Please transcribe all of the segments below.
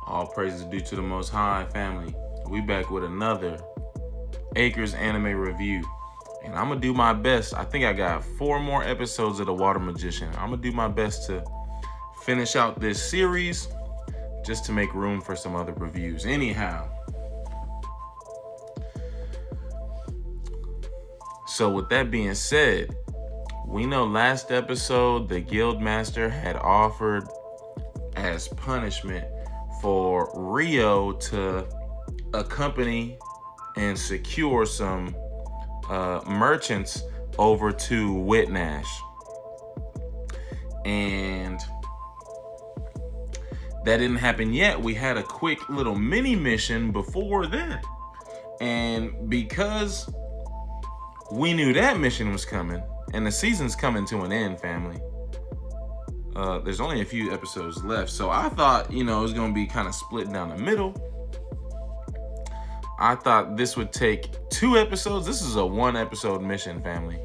All praises due to the Most High, family. We back with another Acres anime review. And I'm going to do my best. I think I got 4 more episodes of The Water Magician. I'm going to do my best to finish out this series just to make room for some other reviews. Anyhow. So with that being said, we know last episode the Guildmaster had offered as punishment for Rio to accompany and secure some merchants over to Whitnash. And that didn't happen yet. We had a quick little mini mission before then. And because we knew that mission was coming, and the season's coming to an end, family. There's only a few episodes left, so I thought, it was going to be kind of split down the middle. I thought this would take 2 episodes. This is a 1-episode mission, family.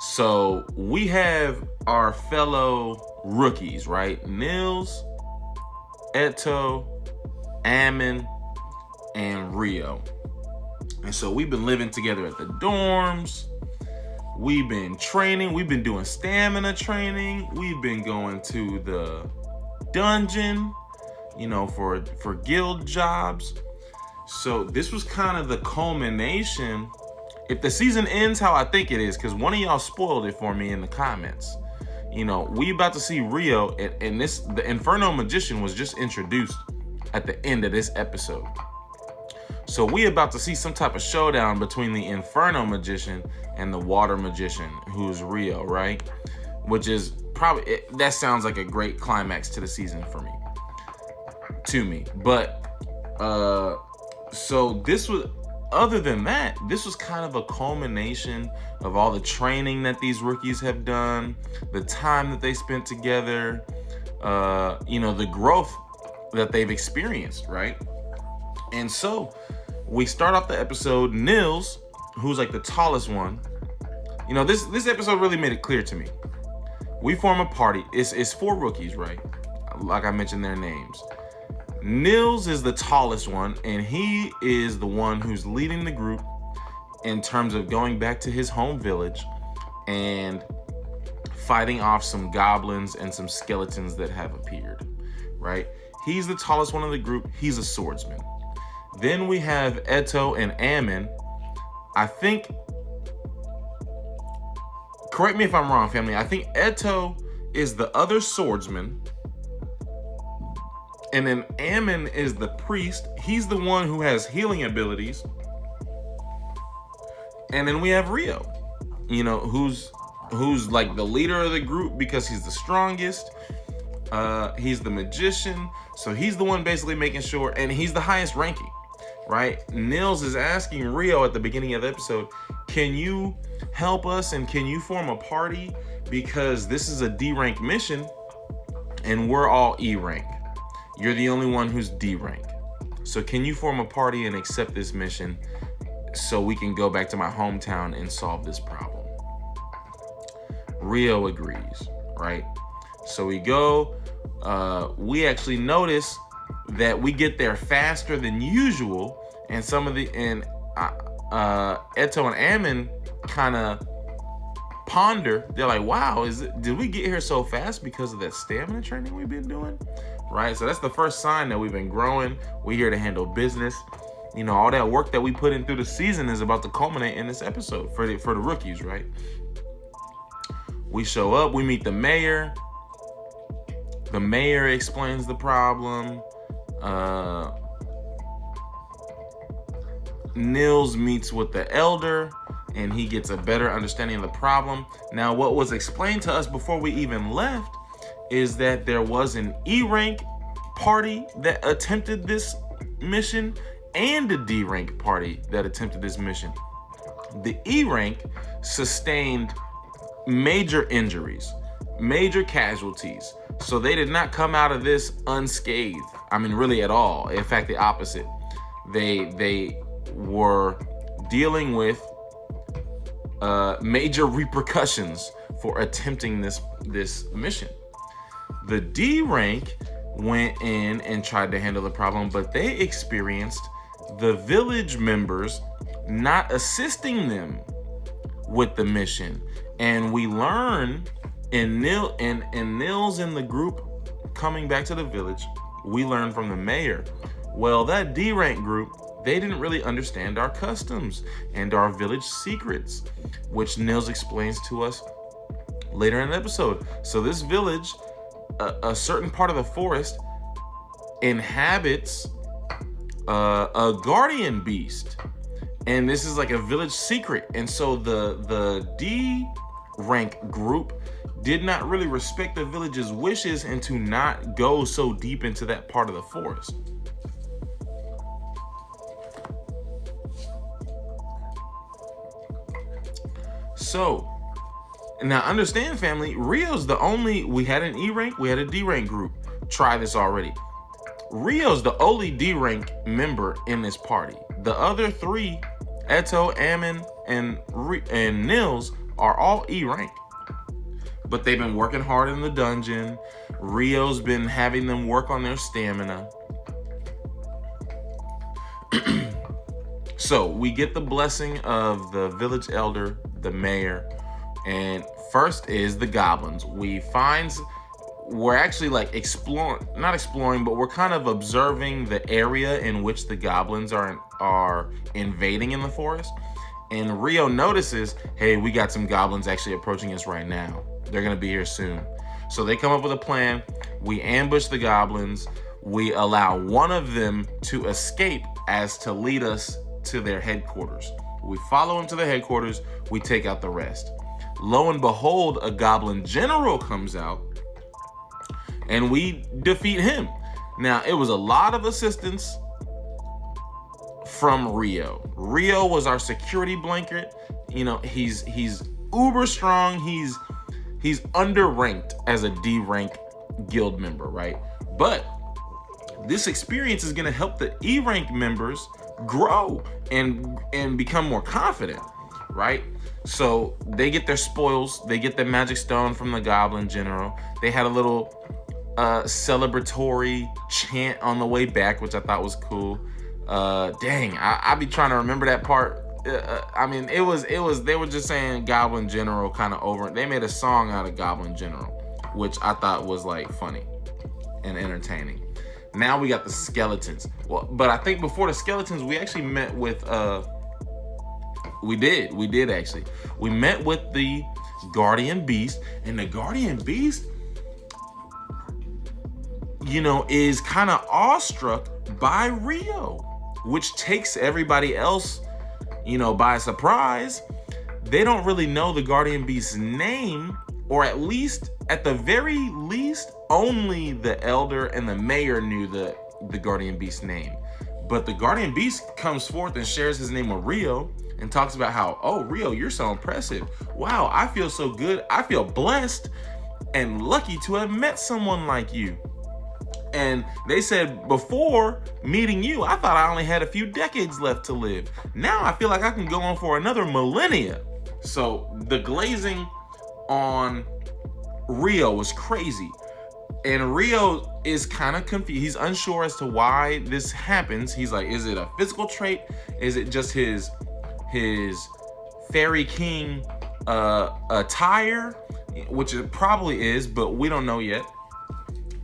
So we have our fellow rookies, right? Nils, Eto, Ammon, and Rio. And so we've been living together at the dorms. We've been training. We've been doing stamina training. We've been going to the dungeon, for guild jobs. So this was kind of the culmination. If the season ends how I think it is, because one of y'all spoiled it for me in the comments. We about to see Rio, and the Inferno Magician was just introduced at the end of this episode. So we about to see some type of showdown between the Inferno Magician and the Water Magician, who's Rio, right? Which is probably, that sounds like a great climax to the season for me. To me. But, so this was, other than that, this was kind of a culmination of all the training that these rookies have done, the time that they spent together, the growth that they've experienced, right? And so we start off the episode, Nils, who's like the tallest one. This episode really made it clear to me. We form a party. It's 4 rookies, right? Like I mentioned their names. Nils is the tallest one, and he is the one who's leading the group in terms of going back to his home village and fighting off some goblins and some skeletons that have appeared, right? He's the tallest one of the group. He's a swordsman. Then we have Eto and Ammon. I think, correct me if I'm wrong, family. I think Eto is the other swordsman. And then Ammon is the priest. He's the one who has healing abilities. And then we have Rio, who's like the leader of the group because he's the strongest. He's the magician. So he's the one basically making sure, and he's the highest ranking, right? Nils is asking Rio at the beginning of the episode, can you help us and can you form a party? Because this is a D rank mission and we're all E rank. You're the only one who's D rank. So can you form a party and accept this mission so we can go back to my hometown and solve this problem? Rio agrees, right? So we go, we actually notice that we get there faster than usual, and Eto and Ammon kind of ponder. They're like, wow, did we get here so fast because of that stamina training we've been doing? Right? So that's the first sign that we've been growing. We're here to handle business. All that work that we put in through the season is about to culminate in this episode for the rookies, right? We show up, we meet the mayor. The mayor explains the problem. Nils meets with the elder and he gets a better understanding of the problem. Now, what was explained to us before we even left is that there was an E rank party that attempted this mission and a D rank party that attempted this mission. The E rank sustained major injuries, major casualties. So they did not come out of this unscathed. I mean, really at all. In fact, the opposite. They were dealing with major repercussions for attempting this mission. The D rank went in and tried to handle the problem, but they experienced the village members not assisting them with the mission. And we learn in Nils and the group coming back to the village, we learn from the mayor, well, that D rank group, they didn't really understand our customs and our village secrets, which Nils explains to us later in the episode. So this village, a certain part of the forest, inhabits a guardian beast, and this is like a village secret. And so the D rank group did not really respect the village's wishes and to not go so deep into that part of the forest. So now understand, family, Rio's the only, we had an E rank, we had a D rank group try this already. Rio's the only D rank member in this party. The other three, Eto, Ammon, and Nils, are all E rank. But they've been working hard in the dungeon. Rio's been having them work on their stamina. So we get the blessing of the village elder, the mayor, and first is the goblins. We're actually like not exploring, but we're kind of observing the area in which the goblins are invading in the forest. And Rio notices, hey, we got some goblins actually approaching us right now. They're gonna be here soon. So they come up with a plan. We ambush the goblins. We allow one of them to escape as to lead us to their headquarters. We follow him to the headquarters. We take out the rest. Lo and behold, a goblin general comes out and we defeat him. Now, it was a lot of assistance from Rio. Rio was our security blanket. You know, he's uber strong. He's underranked as a D rank guild member, right? But this experience is gonna help the E rank members grow and become more confident, right? So they get their spoils. They get the magic stone from the goblin general. They had a little celebratory chant on the way back, which I thought was cool. Dang, I be trying to remember that part. I mean, it was they were just saying Goblin General kind of over. They made a song out of Goblin General, which I thought was like funny and entertaining. Now we got the skeletons. Well, but I think before the skeletons, we actually met with we did actually. We met with the Guardian Beast, and the Guardian Beast, you know, is kind of awestruck by Rio, which takes everybody else, you know, by surprise. They don't really know the Guardian Beast's name, or at the very least, only the Elder and the Mayor knew the Guardian Beast's name. But the Guardian Beast comes forth and shares his name with Rio and talks about how, oh, Rio, you're so impressive. Wow, I feel so good. I feel blessed and lucky to have met someone like you. And they said, before meeting you, I thought I only had a few decades left to live. Now I feel like I can go on for another millennia. So the glazing on Rio was crazy. And Rio is kind of confused. He's unsure as to why this happens. He's like, is it a physical trait? Is it just his Fairy King attire? Which it probably is, but we don't know yet.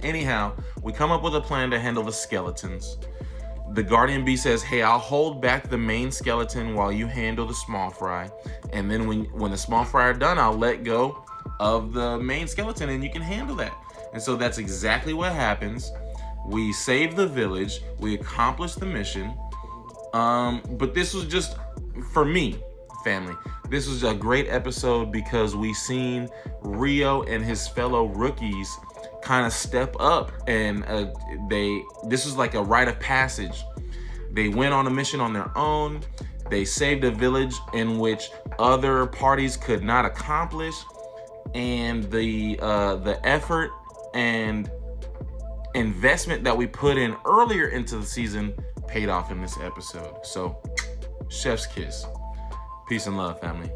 Anyhow, we come up with a plan to handle the skeletons. The Guardian Beast says, hey, I'll hold back the main skeleton while you handle the small fry. And then when the small fry are done, I'll let go of the main skeleton and you can handle that. And so that's exactly what happens. We save the village. We accomplish the mission. But this was just, for me, family, this was a great episode because we seen Rio and his fellow rookies kind of step up, and this was like a rite of passage. They went on a mission on their own. They saved a village in which other parties could not accomplish, and the effort and investment that we put in earlier into the season paid off in this episode. So, chef's kiss. Peace and love, family.